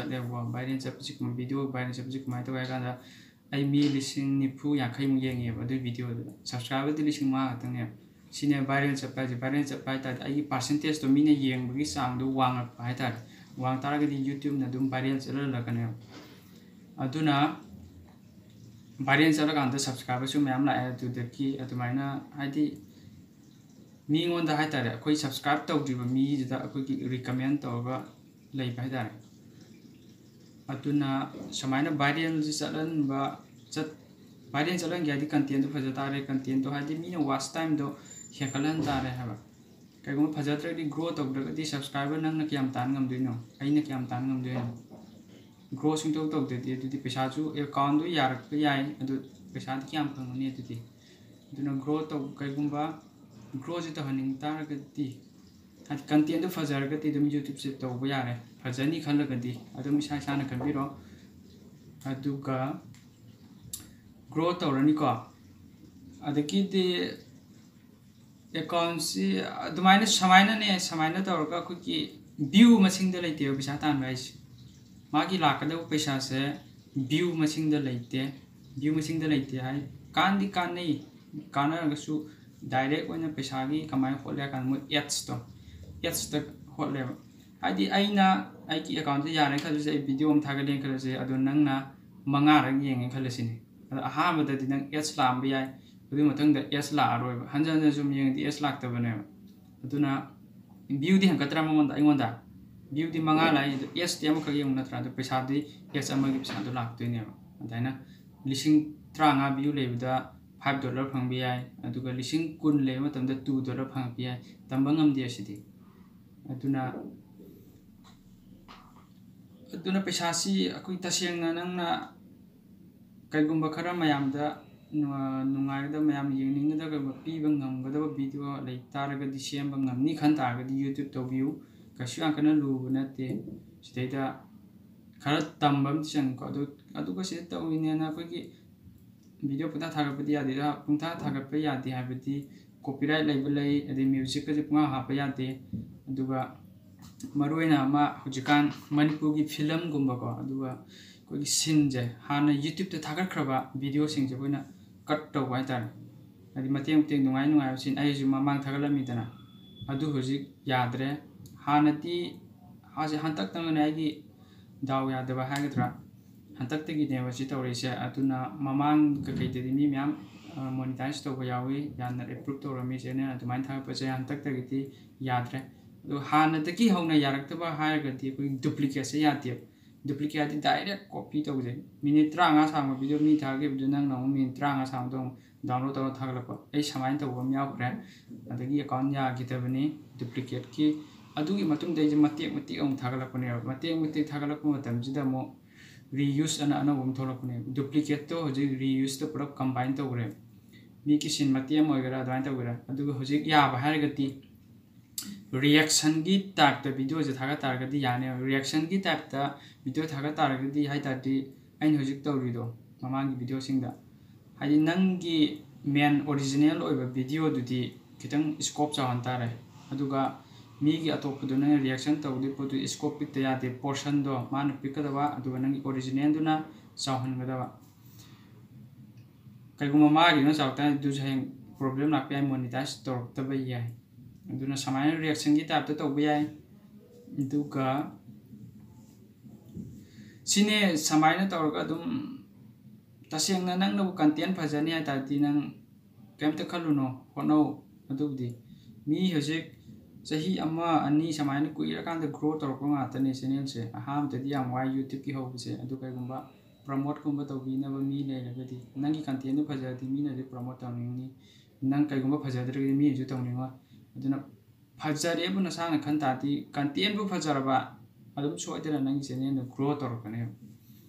ꯆꯠꯂꯦꯕꯀꯣ ꯚꯥꯏꯔꯦꯜ ꯆꯠꯄꯁꯤ video viral ꯆꯠꯄꯁꯤ ꯀꯃꯥꯏꯅ ꯇꯧꯒꯦ ꯍꯥꯏ ꯀꯥꯟꯗ ꯑꯩ ꯃꯤ 90-50-50ꯃꯨꯛ ꯌꯦꯡꯉꯦꯕ ꯑꯗꯨꯒꯤ ꯚꯤꯗꯤꯑꯣꯗꯨꯗ ꯁꯕꯁꯀ꯭ꯔꯥꯏꯕꯔꯗꯤ 5,000 ꯈꯛꯇꯪꯅꯦꯕ ꯁꯤꯅꯦ ꯚꯥꯏꯔꯦꯜ ꯆꯠꯄ ꯍꯥꯏꯁꯦ ꯚꯥꯏꯔꯦꯜ ꯆꯠꯄ ꯍꯥꯏꯇꯥꯔꯗꯤ ꯑꯩꯒꯤ ꯄꯥꯔꯁꯦꯟꯇꯦꯖꯇꯣ ꯃꯤꯅ ꯌꯦꯡꯕꯒꯤ ꯆꯥꯡꯗꯣ ꯋꯥꯡꯉꯛꯄ ꯍꯥꯏꯇꯥꯔꯦ ꯋꯥꯡ ꯇꯥꯔꯒꯗꯤ ꯌꯨꯇ꯭ꯌꯨꯕꯅ ꯑꯗꯨꯝ ꯚꯥꯏꯔꯦꯜ ꯆꯠꯍꯜꯂꯛꯀꯅꯦꯕ ꯑꯗꯨꯅ ꯚꯥꯏꯔꯦꯜ ꯆꯠꯂꯀꯥꯟꯗ ꯁꯕꯁꯀ꯭ꯔꯥꯏꯕꯔꯁꯨ ꯃꯌꯥꯝ ꯂꯥꯛꯑꯦ ꯑꯗꯨꯗꯒꯤ ꯑꯗꯨꯃꯥꯏꯅ ꯍꯥꯏꯗꯤ ꯃꯤꯉꯣꯟꯗ ꯍꯥꯏꯇꯥꯔꯦ ꯑꯩꯈꯣꯏ ꯁꯕꯁꯀ꯭ꯔꯥꯏꯕ ꯇꯧꯗ꯭ꯔꯤꯕ ꯃꯤꯁꯤꯗ ꯑꯩꯈꯣꯏꯒꯤ ꯔꯤꯀꯃꯦꯟ ꯇꯧꯔꯒ ꯂꯩꯕ ꯍꯥꯏꯇꯥꯔꯦ ꯑꯗꯨꯅ ꯁꯨꯃꯥꯏꯅ ꯚꯥꯏꯔꯦꯜꯁꯤ ꯆꯠꯍꯟꯕ ꯚꯥꯏꯔꯦꯜ ꯆꯠꯍꯟꯒꯦ ꯍꯥꯏꯗꯤ ꯀꯟꯇꯦꯟꯗꯣ ꯐꯖ ꯇꯥꯔꯦ ꯀꯟꯇꯦꯟꯇꯣ ꯍꯥꯏꯗꯤ ꯃꯤꯅ ꯋꯥꯆ ꯇꯥꯏꯝꯗꯣ ꯍꯦꯟꯒꯠꯍꯟ ꯇꯥꯔꯦ ꯍꯥꯏꯕ ꯀꯩꯒꯨꯝꯕ ꯐꯖꯗ꯭ꯔꯒꯗꯤ ꯒ꯭ꯔꯣ ꯇꯧꯗ꯭ꯔꯒꯗꯤ ꯁꯕꯁꯀ꯭ꯔꯥꯏꯕꯔ ꯅꯪꯅ ꯀꯌꯥꯝ ꯇꯥꯟ ꯉꯝꯗꯣꯏꯅꯣ ꯑꯩꯅ ꯀꯌꯥꯝ ꯇꯥꯟ ꯉꯝꯗꯣꯏꯅോ ꯒ꯭ꯔꯣ ꯁꯨꯡꯇꯧ ꯇꯧꯗ꯭ꯔꯗꯤ ꯑꯗꯨꯗꯤ ꯄꯩꯁꯥꯁꯨ ꯑꯦꯀꯥꯎꯟꯗꯣ ꯌꯥꯔꯛꯄ ꯌꯥꯏ ꯑꯗꯨ ꯄꯩꯁꯥꯗꯤ ꯀꯌꯥꯝ ꯐꯪꯒꯅꯤ ꯑꯗꯨꯗꯤ ꯑꯗꯨꯅ ꯒ꯭ꯔꯣ ꯇꯧ ꯀꯩꯒꯨꯝꯕ ꯒ꯭ꯔꯣꯁꯤ ꯇꯧꯍꯟꯅꯤꯡ ꯇꯥꯔꯒꯗꯤ ꯍꯥꯏꯗꯤ ꯀꯟꯇꯦꯟꯗꯣ ꯐꯖꯔꯒꯗꯤ ꯑꯗꯨꯝ ꯌꯨꯇ꯭ꯌꯨꯕꯁꯦ ꯇꯧꯕ ꯌꯥꯔꯦ ꯐꯖꯅꯤ ꯈꯜꯂꯒꯗꯤ ꯑꯗꯨꯝ ꯏꯁꯥꯅ ꯈꯟꯕꯤꯔꯣ ꯑꯗꯨꯒ ꯒ꯭ꯔꯣ ꯇꯧꯔꯅꯤꯀꯣ ꯑꯗꯒꯤꯗꯤ ꯑꯦꯀꯥꯎꯟꯁꯤ ꯑꯗꯨꯃꯥꯏꯅ ꯁꯨꯃꯥꯏꯅ ꯇꯧꯔꯒ ꯑꯩꯈꯣꯏꯒꯤ ꯚ꯭ꯌꯨ ꯃꯁꯤꯡꯗ ꯂꯩꯇꯦꯕ ꯄꯩꯁꯥ ꯇꯥꯟꯕ ꯍꯥꯏꯁꯦ ꯃꯥꯒꯤ ꯂꯥꯛꯀꯗꯕ ꯄꯩꯁꯥꯁꯦ ꯚ꯭ꯌꯨ ꯃꯁꯤꯡꯗ ꯂꯩꯇꯦ ꯚ꯭ꯌꯨ ꯃꯁꯤꯡꯗ ꯂꯩꯇꯦ ꯍꯥꯏ ꯀꯥꯟꯗꯤ ꯀꯥꯟꯅꯩ ꯀꯥꯟꯅꯔꯒꯁꯨ ꯗꯥꯏꯔꯦꯛ ꯑꯣꯏꯅ ꯄꯩꯁꯥꯒꯤ ꯀꯃꯥꯏꯅ ꯍꯣꯠꯂꯦ ꯍꯥꯏ ꯀꯥꯟꯗ ꯃꯣꯏ ꯑꯦꯠꯁꯇ ꯍꯣꯠꯂꯦꯕ ꯍꯥꯏꯗꯤ ꯑꯩꯅ ꯑꯩꯒꯤ ꯑꯦꯀꯥꯎꯟꯁꯦ ꯌꯥꯔꯦ ꯈꯜꯂꯁꯦ ꯑꯩ ꯚꯤꯗꯤꯑꯣ ꯑꯃ ꯊꯥꯒꯠꯂꯦ ꯈꯜꯂꯁꯦ ꯑꯗꯣ ꯅꯪꯅ 5 ꯌꯦꯡꯉꯦ ꯈꯜꯂꯁꯤꯅꯦ ꯑꯗꯣ ꯑꯍꯥꯟꯕꯗꯗꯤ ꯅꯪ ꯑꯦꯠꯁ ꯂꯥꯛꯑꯝꯕ ꯌꯥꯏ ꯑꯗꯨꯒꯤ ꯃꯊꯪꯗ ꯑꯦꯠꯁ ꯂꯥꯛꯑꯔꯣꯏꯕ ꯍꯟꯖꯟ ꯍꯟꯖꯟ ꯁꯨꯝ ꯌꯦꯡꯉꯗꯤ ꯑꯦꯠꯁ ꯂꯥꯛꯇꯕꯅꯦꯕ ꯑꯗꯨꯅ ꯚ꯭ꯌꯨꯗꯤ ꯍꯦꯟꯒꯠꯇ꯭ꯔꯥ ꯑꯩꯉꯣꯟꯗ ꯚ꯭ꯌꯨꯗꯤ 5 ꯂꯥꯛꯏ ꯑꯗꯣ ꯑꯦꯠꯁꯇꯤ ꯑꯃꯈꯛ ꯌꯦꯡꯉꯨ ꯅꯠꯇ꯭ꯔꯥ ꯑꯗꯣ ꯄꯩꯁꯥꯗꯤ ꯑꯦꯠꯁ ꯑꯃꯒꯤ ꯄꯩꯁꯥꯗꯣ ꯂꯥꯛꯇꯣꯏꯅꯦꯕ ꯑꯗꯨꯃꯥꯏꯅ 50,000 ꯚ꯭ꯌꯨ ꯂꯩꯕꯗ $5 ꯐꯪꯕ ꯌꯥꯏ ꯑꯗꯨꯒ 10,000 ꯂꯩꯕ ꯃꯇꯝꯗ $2 ꯐꯪꯉꯛꯄ ꯌꯥꯏ ꯇꯝꯕ ꯉꯝꯗꯦ ꯑꯁꯤꯗꯤ ꯑꯗꯨꯅ ꯄꯩꯁꯥꯁꯤ ꯑꯩꯈꯣꯏ ꯇꯁꯦꯡꯅ ꯅꯪꯅ ꯀꯩꯒꯨꯝꯕ ꯈꯔ ꯃꯌꯥꯝꯗ ꯅꯨꯡꯉꯥꯏꯒꯗꯕ ꯃꯌꯥꯝ ꯌꯦꯡꯅꯤꯡꯒꯗꯕ ꯄꯤꯕ ꯉꯝꯒꯗꯕ ꯚꯤꯗꯤꯑꯣ ꯂꯩ ꯇꯥꯔꯒꯗꯤ ꯁꯦꯝꯕ ꯉꯝꯅꯤ ꯈꯟ ꯇꯥꯔꯒꯗꯤ ꯌꯨꯇ꯭ꯌꯨꯕ ꯇꯧꯕꯤꯌꯨ ꯀꯩꯁꯨ ꯌꯥꯝ ꯀꯟꯅ ꯂꯨꯕ ꯅꯠꯇꯦ ꯁꯤꯗꯩꯗ ꯈꯔ ꯇꯝꯕ ꯑꯃꯗꯤ ꯆꯪꯉꯤꯀꯣ ꯑꯗꯨꯒ ꯁꯤꯗ ꯇꯧꯔꯤꯅꯦꯅ ꯑꯩꯈꯣꯏꯒꯤ ꯚꯤꯗꯤꯑꯣ ꯄꯨꯡꯊꯥ ꯊꯥꯒꯠꯄꯗꯤ ꯌꯥꯗꯦ ꯄꯨꯡꯊꯥ ꯊꯥꯒꯠꯄ ꯌꯥꯗꯦ ꯍꯥꯏꯕꯗꯤ ꯀꯣꯄꯤꯔꯥꯏꯠ ꯂꯩꯕ ꯂꯩ ꯑꯗꯩ ꯃ꯭ꯌꯨꯖꯤꯛꯀꯁꯦ ꯄꯨꯡꯍꯥ ꯍꯥꯞꯄ ꯌꯥꯗꯦ ꯑꯗꯨꯒ ꯃꯔꯨꯑꯣꯏꯅ ꯑꯃ ꯍꯧꯖꯤꯛꯀꯥꯟ ꯃꯅꯤꯄꯨꯔꯒꯤ ꯐꯤꯂꯝꯒꯨꯝꯕꯀꯣ ꯑꯗꯨꯒ ꯑꯩꯈꯣꯏꯒꯤ ꯁꯤꯟꯁꯦ ꯍꯥꯟꯅ ꯌꯨꯇ꯭ꯌꯨꯕꯇ ꯊꯥꯒꯠꯈ꯭ꯔꯕ ꯚꯤꯗꯤꯑꯣꯁꯤꯡꯁꯦ ꯑꯩꯈꯣꯏꯅ ꯀꯠ ꯇꯧꯕ ꯍꯥꯏꯇꯥꯔꯦ ꯍꯥꯏꯗꯤ ꯃꯇꯦꯛ ꯅꯨꯡꯉꯥꯏꯕ ꯁꯤꯟ ꯑꯩꯁꯨ ꯃꯃꯥꯡ ꯊꯥꯒꯠꯂꯝꯃꯤꯗꯅ ꯑꯗꯨ ꯍꯧꯖꯤꯛ ꯌꯥꯗ꯭ꯔꯦ ꯍꯥꯟꯅꯗꯤ ꯍꯟꯇꯛꯇꯪꯅꯦ ꯑꯩꯒꯤ ꯗꯥꯎ ꯌꯥꯗꯕ ꯍꯥꯏꯒꯗ꯭ꯔꯥ ꯍꯟꯇꯛꯇꯒꯤꯅꯦꯕ ꯁꯤ ꯇꯧꯔꯤꯁꯦ ꯑꯗꯨꯅ ꯃꯃꯥꯡ ꯀꯩꯀꯩꯗꯗꯤ ꯃꯤ ꯃꯌꯥꯝ ꯃꯣꯅꯤꯇꯥꯏꯖ ꯇꯧꯕ ꯌꯥꯎꯏ ꯌꯥꯝꯅ ꯑꯦꯄ꯭ꯔꯨꯞ ꯇꯧꯔꯝꯃꯤ ꯆꯦꯅꯦꯜ ꯑꯗꯨꯃꯥꯏꯅ ꯊꯥꯒꯠꯄꯁꯦ ꯍꯟꯇꯛꯇꯒꯤꯗꯤ ꯌꯥꯗ꯭ꯔꯦ ꯑꯗꯣ ꯍꯥꯟꯅꯗꯒꯤ ꯍꯧꯅ ꯌꯥꯔꯛꯇꯕ ꯍꯥꯏꯔꯒꯗꯤ ꯑꯩꯈꯣꯏꯒꯤ ꯗꯨꯄ꯭ꯂꯤꯀꯦꯠꯁꯦ ꯌꯥꯗꯦꯕ ꯗꯨꯄ꯭ꯂꯤꯀꯦꯠꯇꯤ ꯗꯥꯏꯔꯦꯛ ꯀꯣꯄꯤ ꯇꯧꯖꯩ ꯃꯤꯅꯤꯠ 35 ꯁꯥꯡꯕ ꯚꯤꯗꯤꯑꯣ ꯃꯤ ꯊꯥꯒꯠꯈꯤꯕꯗꯨ ꯅꯪꯅ ꯑꯃꯨꯛ ꯃꯤꯅꯤꯠ 35 ꯁꯥꯡꯕꯗꯣ ꯑꯃꯨꯛ ꯗꯥꯎꯟꯂꯣꯗ ꯇꯧꯔꯒ ꯊꯥꯒꯠꯂꯛꯄ ꯑꯩ ꯁꯨꯃꯥꯏꯅ ꯇꯧꯕ ꯑꯃ ꯌꯥꯎꯈ꯭ꯔꯦ ꯑꯗꯒꯤ ꯑꯦꯀꯥꯎꯟ ꯌꯥꯈꯤꯗꯕꯅꯤ ꯗꯨꯄ꯭ꯂꯤꯀꯦꯠꯀꯤ ꯑꯗꯨꯒꯤ ꯃꯇꯨꯡꯗ ꯑꯩꯁꯦ ꯃꯇꯦꯛ ꯑꯃꯨꯛ ꯊꯥꯒꯠꯂꯛꯄꯅꯦꯕ ꯃꯇꯦꯛ ꯊꯥꯒꯠꯂꯛꯄ ꯃꯇꯝꯁꯤꯗ ꯑꯃꯨꯛ ꯔꯤꯌꯨꯁ ꯑꯅꯧꯕ ꯑꯃ ꯊꯣꯛꯂꯛꯄꯅꯦꯕ ꯗꯨꯄ꯭ꯂꯤꯀꯦꯠꯇꯣ ꯍꯧꯖꯤꯛ ꯔꯤꯌꯨꯁꯇ ꯄꯨꯂꯞ ꯀꯝꯕꯥꯏꯟ ꯇꯧꯈ꯭ꯔꯦ ꯃꯤꯒꯤ ꯁꯤꯟ ꯃꯇꯦꯛ ꯑꯃ ꯑꯣꯏꯒꯦꯔꯥ ꯑꯗꯨꯃꯥꯏꯅ ꯇꯧꯒꯦꯔꯥ ꯑꯗꯨꯒ ꯍꯧꯖꯤꯛ ꯌꯥꯕ ꯍꯥꯏꯔꯒꯗꯤ ꯔꯤꯌꯦꯛꯁꯟꯒꯤ ꯇꯥꯏꯞꯇ ꯚꯤꯗꯤꯑꯣꯁꯦ ꯊꯥꯒꯠ ꯇꯥꯔꯒꯗꯤ ꯌꯥꯅꯦꯕ ꯔꯤꯌꯦꯛꯁꯟꯒꯤ ꯇꯥꯏꯞꯇ ꯚꯤꯗꯤꯑꯣ ꯊꯥꯒꯠ ꯇꯥꯔꯒꯗꯤ ꯍꯥꯏ ꯇꯥꯔꯗꯤ ꯑꯩꯅ ꯍꯧꯖꯤꯛ ꯇꯧꯔꯤꯗꯣ ꯃꯃꯥꯡꯒꯤ ꯚꯤꯗꯤꯑꯣꯁꯤꯡꯗ ꯍꯥꯏꯗꯤ ꯅꯪꯒꯤ ꯃꯦꯟ ꯑꯣꯔꯤꯖꯤꯅꯦꯜ ꯑꯣꯏꯕ ꯚꯤꯗꯤꯑꯣꯗꯨꯗꯤ ꯈꯤꯇꯪ ꯁ꯭ꯀꯣꯞ ꯆꯥꯎꯍꯟ ꯇꯥꯔꯦ ꯑꯗꯨꯒ ꯃꯤꯒꯤ ꯑꯇꯣꯞꯄꯗꯨꯅ ꯔꯤꯌꯦꯛꯁꯟ ꯇꯧꯗꯣꯏ ꯄꯣꯠꯇꯨ ꯁ꯭ꯀꯣꯞ ꯄꯤꯛꯇ ꯌꯥꯗꯦ ꯄꯣꯔꯁꯟꯗꯣ ꯃꯥꯅ ꯄꯤꯛꯀꯗꯕ ꯑꯗꯨꯒ ꯅꯪꯒꯤ ꯑꯣꯔꯤꯖꯤꯅꯦꯜꯗꯨꯅ ꯆꯥꯎꯍꯟꯒꯗꯕ ꯀꯩꯒꯨꯝꯕ ꯃꯥꯒꯤꯗꯨꯅ ꯆꯥꯎꯇꯥꯔꯗꯤ ꯑꯗꯨꯁꯨ ꯍꯌꯦꯡ ꯄ꯭ꯔꯣꯕ꯭ꯂꯦꯝ ꯂꯥꯛꯄ ꯌꯥꯏ ꯃꯣꯅꯤꯇꯥꯏꯖ ꯇꯧꯔꯛꯇꯕ ꯌꯥꯏ ꯑꯗꯨꯅ ꯁꯨꯃꯥꯏꯅ ꯔꯤꯌꯦꯛꯁꯟꯒꯤ ꯇꯥꯏꯞꯇ ꯇꯧꯕ ꯌꯥꯏ ꯑꯗꯨꯒ ꯁꯤꯅꯦ ꯁꯨꯃꯥꯏꯅ ꯇꯧꯔꯒ ꯑꯗꯨꯝ ꯇꯁꯦꯡꯅ ꯅꯪꯅꯕꯨ ꯀꯟꯇꯦꯟ ꯐꯖꯅꯤ ꯍꯥꯏ ꯇꯥꯔꯗꯤ ꯅꯪ ꯀꯩꯝꯇ ꯈꯜꯂꯨꯅꯣ ꯍꯣꯠꯅꯧ ꯑꯗꯨꯕꯨꯗꯤ ꯃꯤ ꯍꯧꯖꯤꯛ ꯆꯍꯤ 1-2 ꯁꯨꯃꯥꯏꯅ ꯀꯨꯏꯔꯀꯥꯟꯗ ꯒ꯭ꯔꯣ ꯇꯧꯔꯛꯄ ꯉꯥꯛꯇꯅꯦ ꯆꯦꯅꯦꯜꯁꯦ ꯑꯍꯥꯟꯕꯗꯗꯤ ꯌꯥꯝ ꯋꯥꯏ ꯌꯨꯇ꯭ꯌꯨꯕꯀꯤ ꯍꯧꯕꯁꯦ ꯑꯗꯨ ꯀꯩꯒꯨꯝꯕ ꯄ꯭ꯔꯃꯣꯠꯀꯨꯝꯕ ꯇꯧꯕꯤꯅꯕ ꯃꯤ ꯂꯩꯔꯒꯗꯤ ꯅꯪꯒꯤ ꯀꯟꯇꯦꯟꯗꯨ ꯐꯖꯔꯗꯤ ꯃꯤꯅꯁꯨ ꯄ꯭ꯔꯃꯣꯠ ꯇꯧꯅꯤꯡꯉꯤ ꯅꯪ ꯀꯩꯒꯨꯝꯕ ꯐꯖꯗ꯭ꯔꯒꯗꯤ ꯃꯤꯅꯁꯨ ꯇꯧꯅꯤꯡꯉꯣꯏ ꯑꯗꯨꯅ ꯐꯖꯔꯦꯕꯨ ꯅꯁꯥꯅ ꯈꯟ ꯇꯥꯔꯗꯤ ꯀꯟꯇꯦꯟꯕꯨ ꯐꯖꯔꯕ ꯑꯗꯨꯝ ꯁꯣꯏꯗꯅ ꯅꯪꯒꯤ ꯆꯦꯅꯦꯜꯗꯨ ꯒ꯭ꯔꯣ ꯇꯧꯔꯛꯀꯅꯦꯕ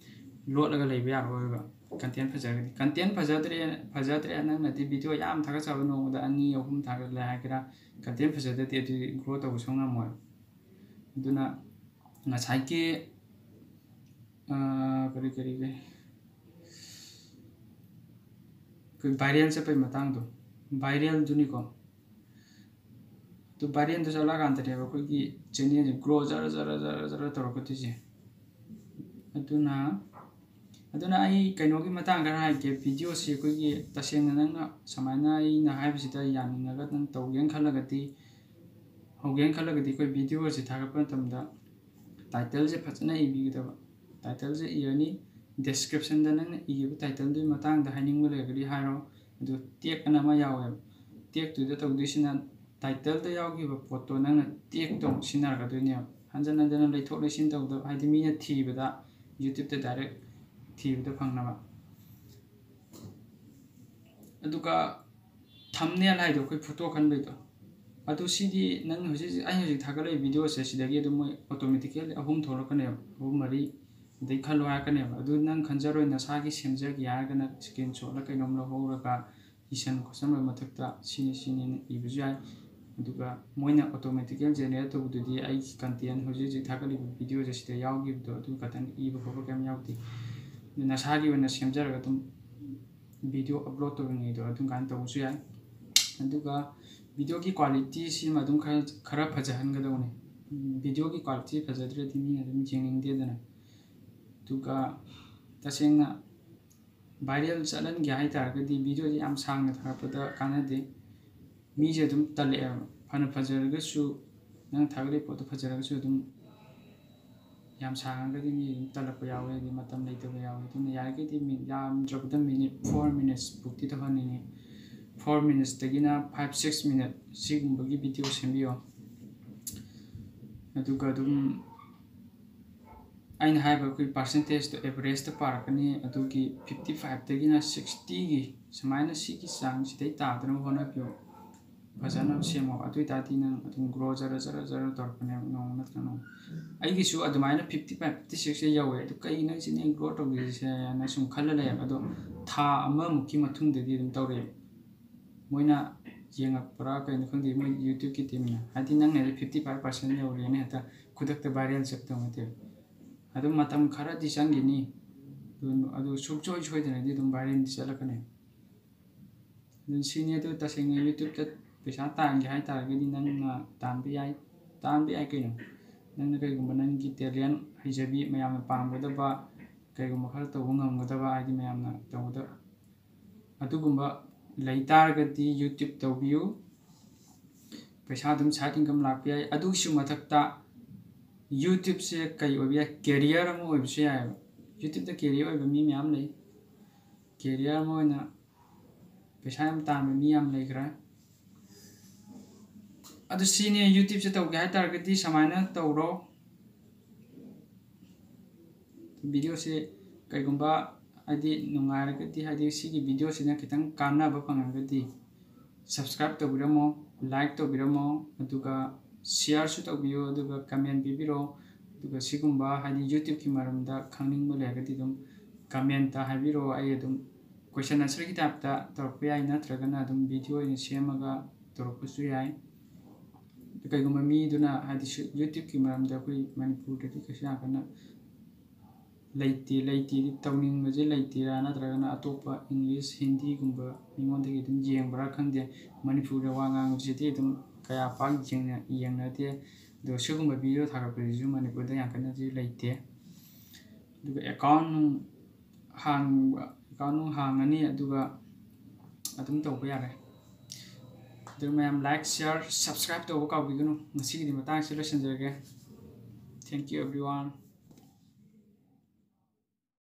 ꯂꯣꯠꯂꯒ ꯂꯩꯕ ꯌꯥꯔꯣꯏꯕ ꯀꯟꯇꯦꯟ ꯐꯖꯔꯒꯗꯤ ꯀꯟꯇꯦꯟ ꯐꯖꯗ꯭ꯔꯦ ꯅꯪꯅꯗꯤ ꯚꯤꯗꯤꯑꯣ ꯌꯥꯝ ꯊꯥꯒꯠꯆꯕ ꯅꯣꯡꯃꯗ 2-3 ꯊꯥꯒꯠꯂꯦ ꯍꯥꯏꯒꯦꯔꯥ ꯀꯟꯇꯦꯟ ꯐꯖꯗ꯭ꯔꯗꯤ ꯑꯗꯨꯗꯤ ꯒ꯭ꯔꯣ ꯇꯧꯕꯁꯨ ꯉꯝꯃꯣꯏ ꯑꯗꯨꯅ ꯉꯁꯥꯏꯒꯤ ꯀꯔꯤ ꯚꯥꯏꯔꯦꯜ ꯆꯠꯄꯒꯤ ꯃꯇꯥꯡꯗꯣ ꯚꯥꯏꯔꯦꯜꯗꯨꯅꯤꯀꯣ ꯚꯥꯏꯔꯦꯜꯗ ꯆꯠꯂꯀꯥꯟꯗꯅꯦꯕ ꯑꯩꯈꯣꯏꯒꯤ ꯆꯦꯅꯦꯜꯁꯦ ꯒ꯭ꯔꯣ ꯖꯔ ꯇꯧꯔꯛꯀꯗꯣꯏꯁꯦ aduna ai kainogi matang gar hai ke video se ko gi taseng nang samaina ai na hai bisita yaninga ga nang tawgen khalagati hogen khalagati ko video se thagapa tamda title je phachana ibi gidaba title je yani description da nang ibi title du matang da haning mo legri hairo adu tek kana ma yawe tek tu da tawdisina title da yawgi ba photo nang na tek tong sinar ga dunya hanjan hanjan leithok lesin tawda haidi mina thibada YouTube da direct thibada phangnaba aduka thumbnail hai do koi photo khan bai do adu sidi nang hoji ai hoji thagale video se sidagi adu moi automatically ahum thorokane ahum mari dei khalo ha kane adu nang khanjaro na sagi semjagi ya gana screenshot la kainom la hora isan khosam mathakta sini ibuju ai aduga moina automatically generate to dudi ai content hoji ji thagale video je sida yawgi do adu katan ibu ko kam yawti na sagi wana semjara tum video upload to ngi do adu kan to usu ai aduga video की quality सी मदुम खरा फजहन गदौने video की quality फजद्रे दिमी अदम जेंगिंग दे दना तुका तसेंना viral चलन गया है तारगदी video जी आम सांग न थापदा कानदे मी जे दुम तले फन फजरगसु नंग थागले फोटो फजरगसु दुम याम सांगगदी मी तलप यावे दि मतम लेतब यावे तुम यारगे दि मी याम द्रबद मिनिट 4 minutes बुक्ति त हनिने 4 minutes tagina 5-6 minutes sigumba video sembio aduga dum ain haiba kui percentage to average to parakani adugi 55 tagina 60 gi samaina sigi sang sidai ta drum hona pyo bajana semo adui tati nang adum grow zara torpane no natrano ai gi su adumaina 55 56 yawe adu kai na sine grow to gi se na sum khalla le adu tha ama muki mathung de di dum tawre moina yenga pra kai na khangdi moi YouTube ki team na hadi nang ne 55% yaw re ne ta kudak ta viral chak ta mate adu matam khara di sang ni adu suk choi choi de ne dum viral di sala kane dun sini adu ta sing YouTube ta pesa tang gi hai ta gi di nang na tan bi ai kai no nang kai gum nang gi talent hijabi mayam pam ga da ba kai gum khar to ngam ga da ba ai di mayam na to da adu gumba laitargati YouTube tawbiu paisa dum side income lakpi ai adu su mathakta YouTube se kai obia career mo obse ai YouTube da career oba mi myam lei career mo na paisa am tan mi am lei gra adu sine YouTube se taw ga targati samana tawro video se kai gumba adi nungaragati hadi sigi video sina kitang kana ba pangagati subscribe to biramo like to biramo aduga share su to biyo aduga comment bibiro aduga sigumba hadi YouTube ki maramda khangning mo legati dum comment ta habiro ai dum question answer ki tap ta torpe ai na tragana dum video in semaga torpu su ai kai gumba mi duna hadi YouTube ki maramda koi manipur de kisya kana laiti tawning maje laiti rana tragana atopa English Hindi gumba mingon de dum jeng bra khangde manipur da wangang jiti dum kaya pang jengna yengna te do sugumba video thaga preju manipur da yakana ji laite duga account hang ani aduga adum tawba yare dur mayam like share subscribe to ka bigunu ngasi di matang solution jage thank you everyone